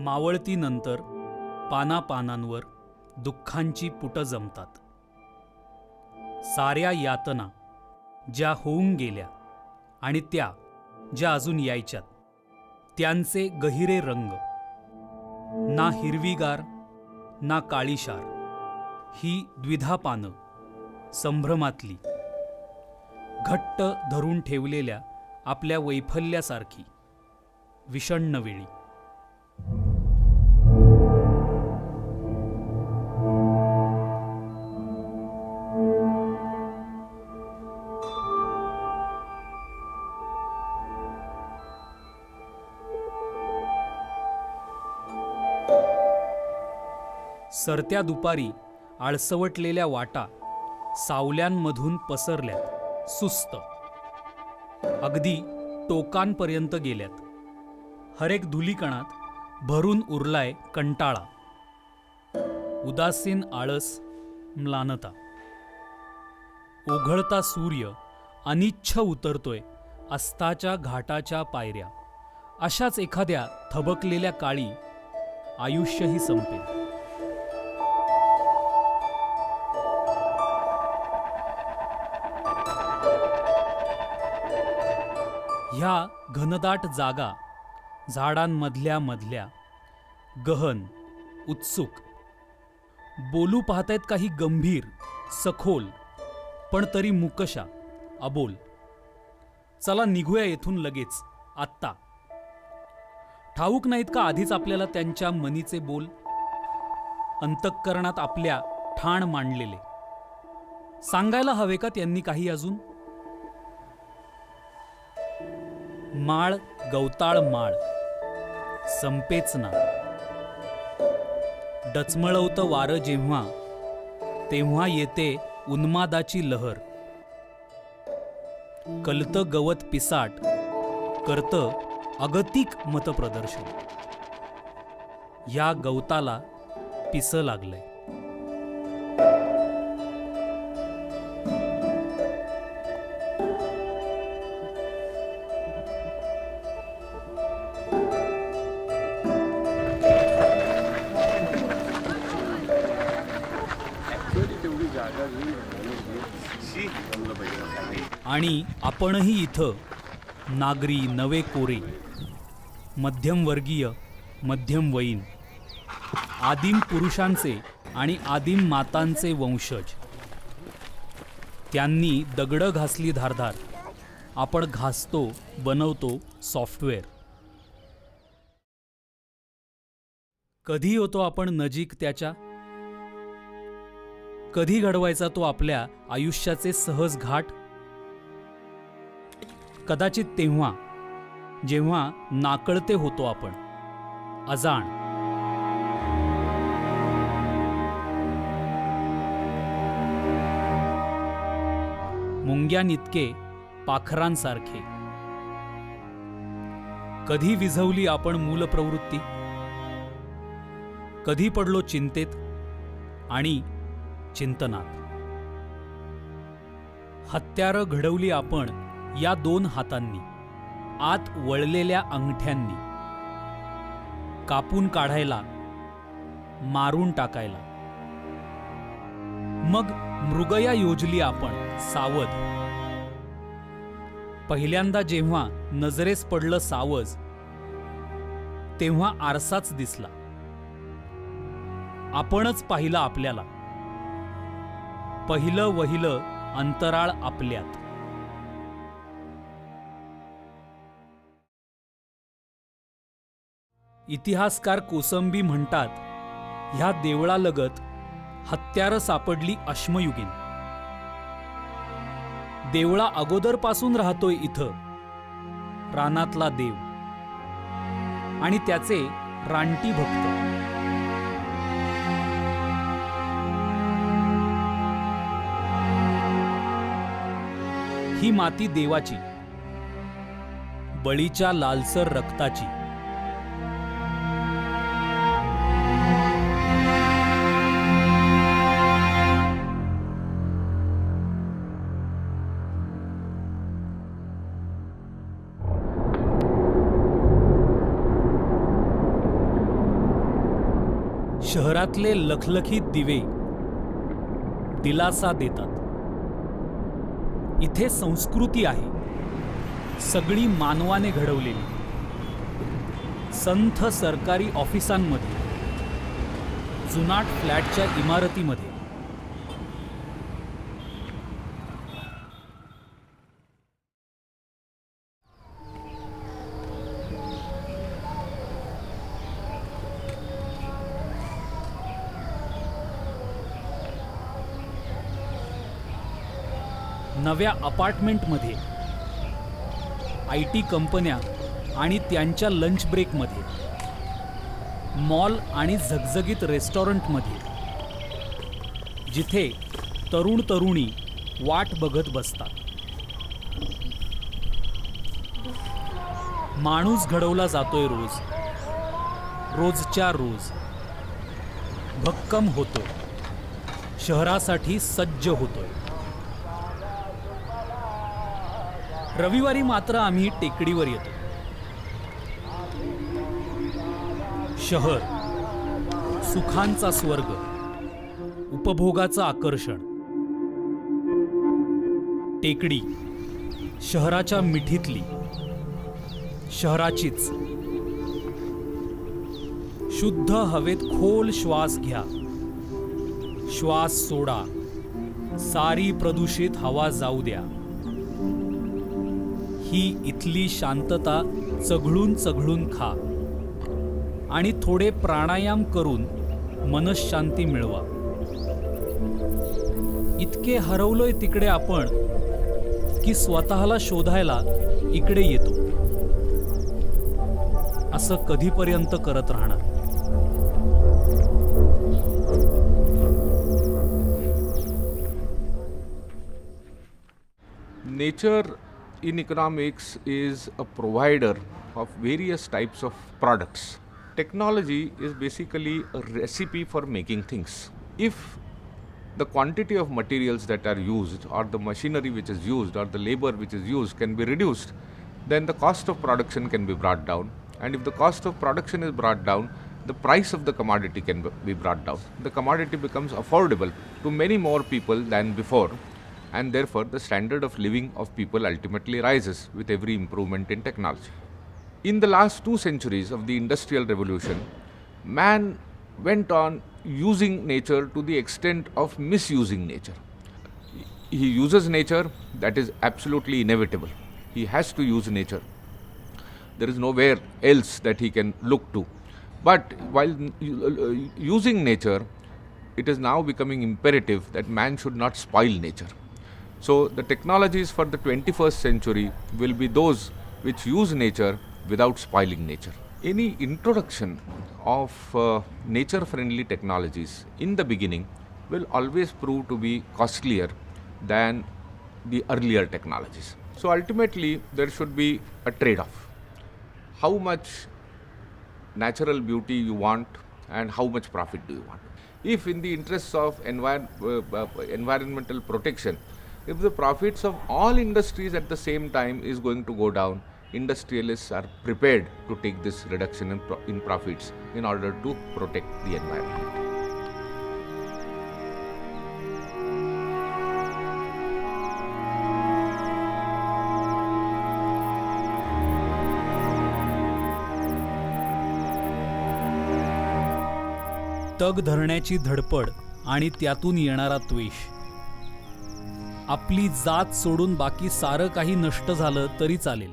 मावळतीनंतर पानापानांवर दुःखांची पुटं जमतात. साऱ्या यातना ज्या होऊन गेल्या आणि त्या ज्या अजून यायच्यात, त्यांचे गहिरे रंग, ना हिरवीगार ना काळीशार, ही द्विधा पानं संभ्रमातली, घट्ट धरून ठेवलेल्या आपल्या वैफल्यासारखी विषण्ण वेळी. सरत्या दुपारी आळसवटलेल्या वाटा सावल्यांमधून पसरल्यात, सुस्त अगदी टोकांपर्यंत गेल्यात. हरेक धुलीकणात भरून उरलाय कंटाळा, उदासीन आळस, म्लानता. ओघळता सूर्य अनिच्छ उतरतोय अस्ताच्या घाटाच्या पायऱ्या. अशाच एखाद्या थबकलेल्या काळी आयुष्यही संपेल. ह्या घनदाट जागा, झाडांमधल्या मधल्या, गहन, उत्सुक, बोलू पाहतायत काही गंभीर, सखोल, पण तरी मुकशा, अबोल. चला निघूया येथून लगेच, आत्ता. ठाऊक नाहीत का आधीच आपल्याला त्यांच्या मनीचे बोल, अंतःकरणात आपल्या ठाण मांडलेले? सांगायला हवे का त्यांनी काही अजून? माळ गवताळ माळ संपेच ना. डचमळवतं वारं जेव्हा, तेव्हा येते उन्मादाची लहर. कलतं गवत पिसाट करतं अगतिक मतप्रदर्शन. या गवताला पिसं लागलंय. आणि आपणही इथं नागरी, नवे कोरे, मध्यमवर्गीय, मध्यमवयीन, आदिम पुरुषांचे आणि आदिम मातांचे वंशज. त्यांनी दगडं घासली धारधार, आपण घासतो, बनवतो सॉफ्टवेअर. कधी होतो आपण नजीक त्याच्या? कधी घडवायचा तो आपल्या आयुष्याचे सहज घाट? कदाचित तेव्हा जेव्हा नाकळते होतो आपण, अजाण. मुंग्यानितके पाखरांसारखे. कधी विझवली आपण मूलप्रवृत्ती? कधी पडलो चिंतेत आणि चिंतनात? हत्यारं घडवली आपण या दोन हातांनी, आत वळलेल्या अंगठ्यांनी, कापून काढायला, मारून टाकायला. मग मृगया योजली आपण सावध. पहिल्यांदा जेव्हा नजरेस पडलं सावज, तेव्हा आरसाच दिसला. आपणच पाहिलं आपल्याला, पहिलं वहिलं अंतराळ आपल्यात. इतिहासकार कोसंबी म्हणतात, ह्या देवळालगत हत्यारं सापडली अश्मयुगीन. देवळा अगोदरपासून राहतोय इथं रानातला देव आणि त्याचे रानटी भक्त. ही माती देवाची, बळीच्या लालसर रक्ताची. शहरातले लखलखीत दिवे दिलासा देतात. इथे संस्कृती आहे, सगळी मानवाने घडवलेली. संथ सरकारी ऑफिसांमध्ये, जुनाट फ्लॅटच्या इमारतीमध्ये, नव्या अपार्टमेंटमध्ये, IT कंपन्या आणि त्यांच्या लंच ब्रेकमध्ये, मॉल आणि झगझगीत रेस्टॉरंटमध्ये, जिथे तरुण तरुणी वाट बघत बसतात. माणूस घडवला जातोय रोज, रोजच्या रोज. भक्कम होतोय, शहरासाठी सज्ज होतोय. रविवारी मात्र आम्ही टेकडीवर येतो. शहर सुखांचा स्वर्ग, उपभोगाचं आकर्षण. टेकडी शहराच्या मिठीतली, शहराचीच. शुद्ध हवेत खोल श्वास घ्या, श्वास सोडा, सारी प्रदूषित हवा जाऊ द्या. ही इथली शांतता चघळून चघळून खा आणि थोडे प्राणायाम करून मनःशांती मिळवा. इतके हरवलोय तिकडे आपण की स्वतःला शोधायला इकडे येतो. असं कधीपर्यंत करत राहणार? Nature in economics is a provider of various types of products. Technology is basically a recipe for making things. If the quantity of materials that are used, or the machinery which is used, or the labor which is used can be reduced, then the cost of production can be brought down. And if the cost of production is brought down, the price of the commodity can be brought down. The commodity becomes affordable to many more people than before. And therefore the standard of living of people ultimately rises with every improvement in technology. In the last 2 centuries of the Industrial Revolution, man went on using nature to the extent of misusing nature. He uses nature, that is absolutely inevitable. He has to use nature. There is nowhere else that he can look to. But while using nature, it is now becoming imperative that man should not spoil nature. So the technologies for the 21st century will be those which use nature without spoiling nature. Any introduction of nature-friendly technologies in the beginning will always prove to be costlier than the earlier technologies. So ultimately there should be a trade-off. How much natural beauty you want and how much profit do you want? If in the interests of environmental protection, if the profits of all industries at the same time is going to go down, industrialists are prepared to take this reduction in profits in order to protect the environment. तग धरण्याची धडपड आणि त्यातून येणारा त्वेष. आपली जात सोडून बाकी सारं काही नष्ट झालं तरी चालेल.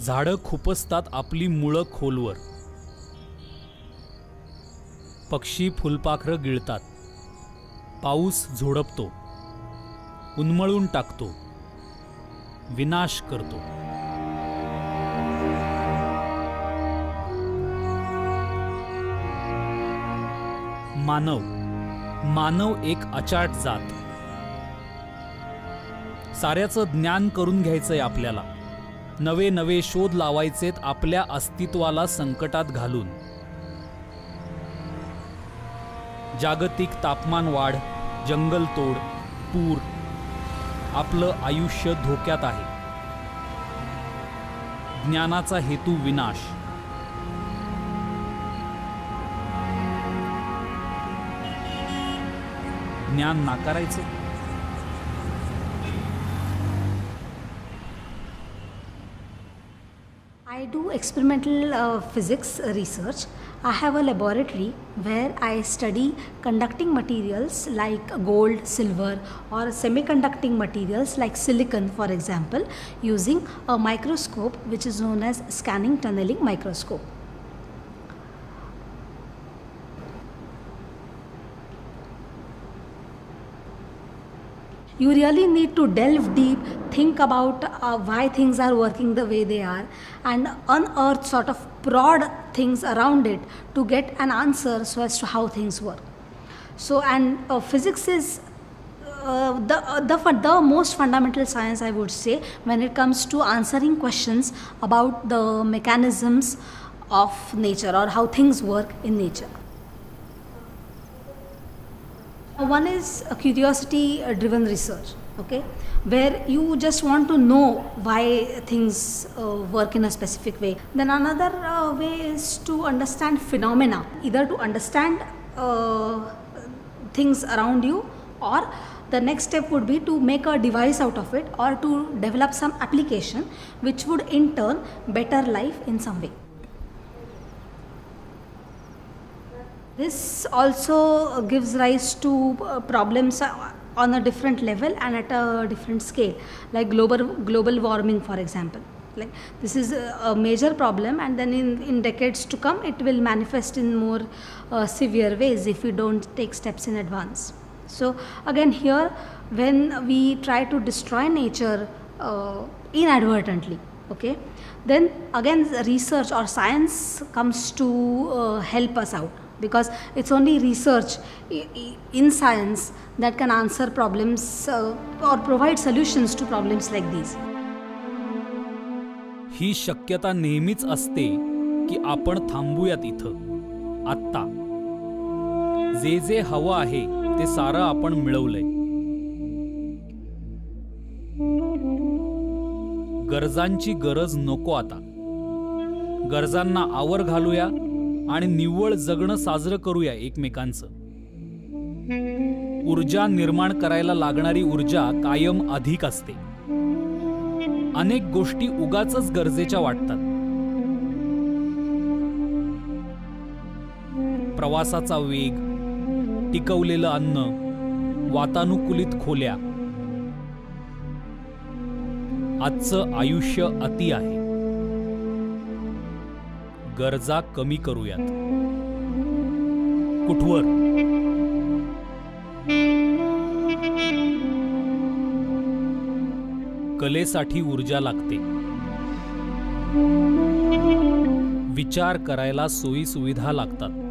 झाडं खुपसतात आपली मुळं खोलवर. पक्षी फुलपाखरं गिळतात. पाऊस झोडपतो, उन्मळून टाकतो, विनाश करतो. मानव एक अचाट जात. साऱ्याचं ज्ञान करून घ्यायचंय आपल्याला. नवे नवे शोध लावायचेत आपल्या अस्तित्वाला संकटात घालून. जागतिक तापमान वाढ, जंगलतोड, पूर, आपलं आयुष्य धोक्यात आहे. ज्ञानाचा हेतू विनाश. ज्ञान नाकारायचं. I do experimental physics research. I have a laboratory where I study conducting materials like gold, silver, or semiconducting materials like silicon, for example, using a microscope which is known as scanning tunneling microscope. You really need to delve deep, think about why things are working the way they are, and unearth sort of prod things around it to get an answer so as to how things work. So, and physics is the most fundamental science, I would say, when it comes to answering questions about the mechanisms of nature or how things work in nature. One is a curiosity driven research, okay, where you just want to know why things work in a specific way. Then another way is to understand phenomena, either to understand things around you, or the next step would be to make a device out of it or to develop some application which would in turn better life in some way. This also gives rise to problems on a different level and at a different scale, like global warming, for example. Like this is a major problem, and then in decades to come it will manifest in more severe ways if we don't take steps in advance. So again here, when we try to destroy nature inadvertently, okay, then again research or science comes to help us out, because it's only research in science that can answer problems or provide solutions to problems like these. ही शक्यता नेहमीच असते की आपण थांबूयात इथं आत्ता. जे जे हवं आहे ते सारं आपण मिळवलंय. गरजांची गरज नको आता. गरजांना आवर घालूया आणि निव्वळ जगणं साजरं करूया एकमेकांचं. ऊर्जा निर्माण करायला लागणारी ऊर्जा कायम अधिक असते. अनेक गोष्टी उगाचच गरजेच्या वाटतात. प्रवासाचा वेग, टिकवलेलं अन्न, वातानुकूलित खोल्या. आजचं आयुष्य अति आहे. गरजा कमी करूयात. कुठवर? कलेसाठी ऊर्जा लागते. विचार करायला सोयी सुविधा लागतात.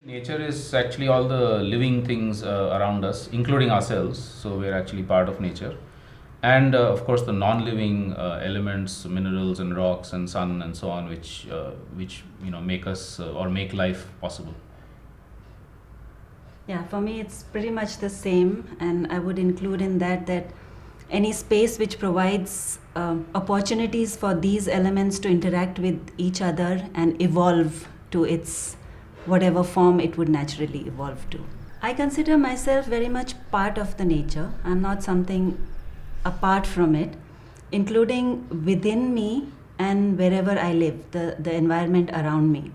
Nature is actually all the living things around us, including ourselves. So we're actually part of nature, and of course the non-living elements, minerals and rocks and sun and so on, which make us or make life possible. Yeah, for me it's pretty much the same, and I would include in that any space which provides opportunities for these elements to interact with each other and evolve to its whatever form it would naturally evolve to. I consider myself very much part of the nature. I'm not something apart from it, including within me and wherever I live, the environment around me.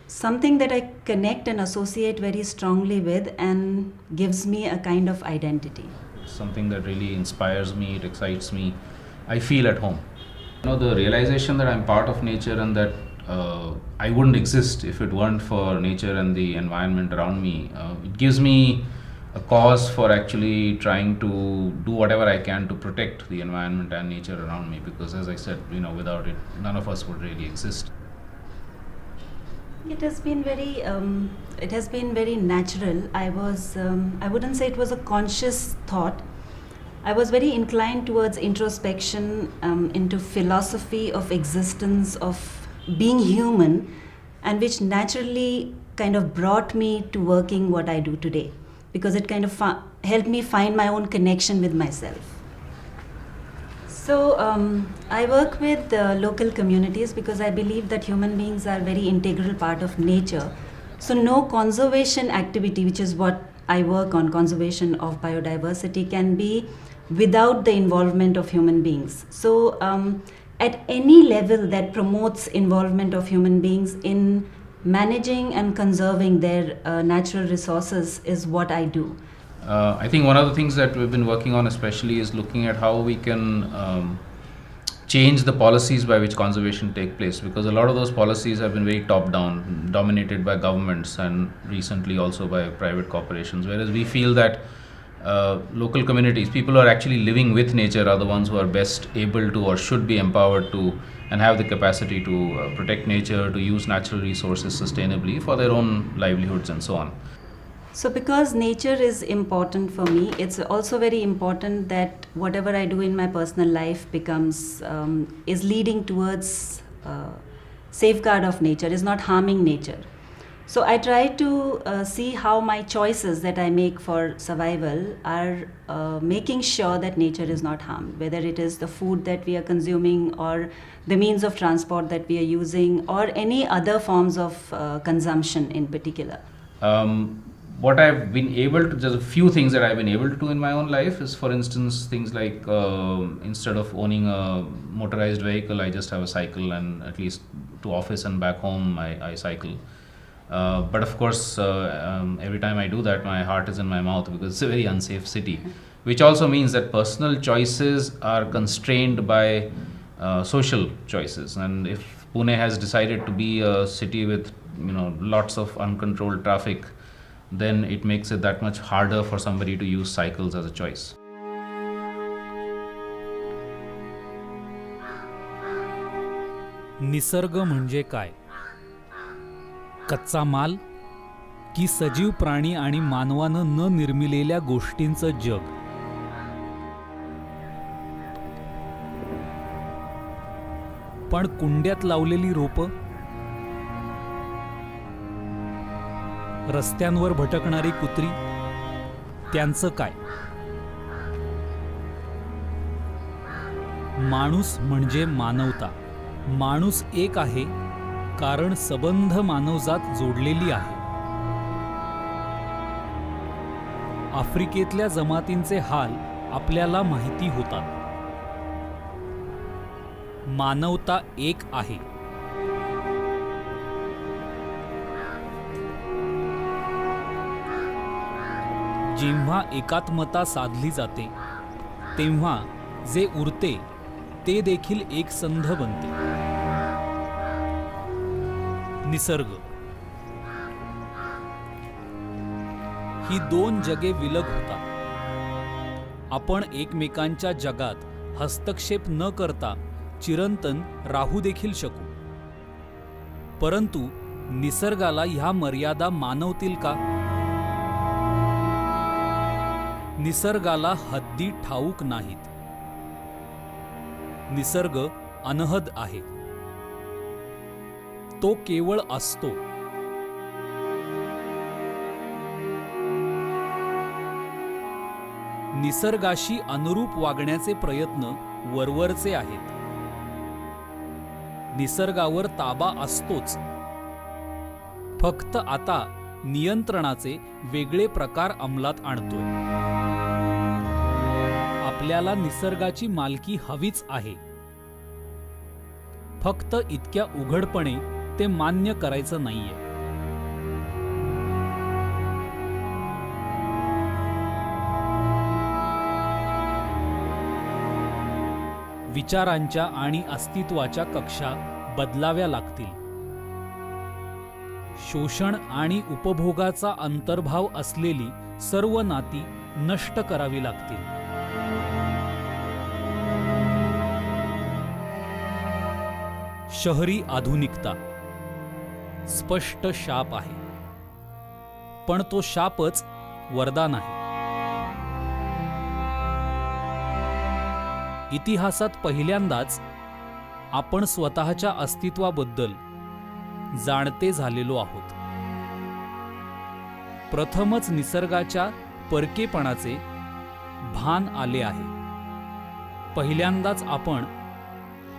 Something that I connect and associate very strongly with and gives me a kind of identity. Something that really inspires me, it excites me. I feel at home. The realization that I'm part of nature and that I wouldn't exist if it weren't for nature and the environment around me. It gives me a cause for actually trying to do whatever I can to protect the environment and nature around me, because as I said, without it, none of us would really exist. It has been very it has been very natural. I wouldn't say it was a conscious thought. I was very inclined towards introspection, into philosophy of existence, of being human, and which naturally kind of brought me to working what I do today, because it kind of helped me find my own connection with myself. So I work with local communities because I believe that human beings are very integral part of nature. So no conservation activity, which is what I work on, conservation of biodiversity, can be without the involvement of human beings. So at any level that promotes involvement of human beings in managing and conserving their natural resources is what I do. I think one of the things that we've been working on especially is looking at how we can change the policies by which conservation take place, because a lot of those policies have been very top down, dominated by governments and recently also by private corporations, whereas we feel that local communities, people who are actually living with nature, are the ones who are best able to or should be empowered to and have the capacity to protect nature, to use natural resources sustainably for their own livelihoods and so on. So because nature is important for me, it's also very important that whatever I do in my personal life is leading towards safeguard of nature, is not harming nature. So I try to see how my choices that I make for survival are making sure that nature is not harmed, whether it is the food that we are consuming or the means of transport that we are using or any other forms of consumption in particular. What I've been able to, there's a few things that I've been able to do in my own life is, for instance, things like instead of owning a motorized vehicle, I just have a cycle, and at least to office and back home I cycle. But of course, every time I do that, my heart is in my mouth because it's a very unsafe city, which also means that personal choices are constrained by social choices. And if Pune has decided to be a city with lots of uncontrolled traffic, then it makes it that much harder for somebody to use cycles as a choice. निसर्ग म्हणजे काय? कच्चा माल की सजीव प्राणी आणि मानवानं न निर्मिलेल्या गोष्टींचं जग? पण कुंड्यात लावलेली रोपं, रस्त्यांवर भटकणारी कुत्री, त्यांचं काय? माणूस म्हणजे मानवता. माणूस एक आहे कारण सबंध मानवजात जोडलेली आहे. आफ्रिकेतल्या जमातींचे हाल आपल्याला माहिती होतात. मानवता एक आहे. जेव्हा एकात्मता साधली जाते तेव्हा जे उरते ते देखील एक संध बनते. निसर्ग ही दोन जगे विलग होतात. आपण एकमेकांच्या जगात हस्तक्षेप न करता चिरंतन राहू देखील शकू, परंतु निसर्गाला ह्या मर्यादा मानवतील का? निसर्गाला हद्दी ठाऊक नाहीत. निसर्ग अनहद आहे. तो केवळ असतो. निसर्गाशी अनुरूप वागण्याचे प्रयत्न वरवरचे आहेत. निसर्गावर ताबा असतोच, फक्त आता नियंत्रणाचे वेगळे प्रकार अंमलात आणतोय. आपल्याला निसर्गाची मालकी हवीच आहे, फक्त इतक्या उघडपणे ते मान्य करायचं नाहीये. विचारांच्या आणि अस्तित्वाच्या कक्षा बदलाव्या लागतील. शोषण आणि उपभोगाचा अंतर्भाव असलेली सर्व नाती नष्ट करावी लागतील. शहरी आधुनिकता स्पष्ट शाप आहे. पण तो शापच वरदान आहे. इतिहासात पहिल्यांदाच आपण स्वतःच्या अस्तित्वाबद्दल जाणते झालेलो आहोत. प्रथमच निसर्गाच्या परकेपणाचे भान आले आहे. पहिल्यांदाच आपण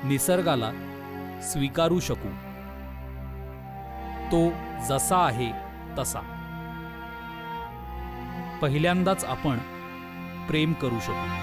निसर्गाला स्वीकारू शकू, तो जसा आहे तसा. पहिल्यांदाच आपण प्रेम करू शकू.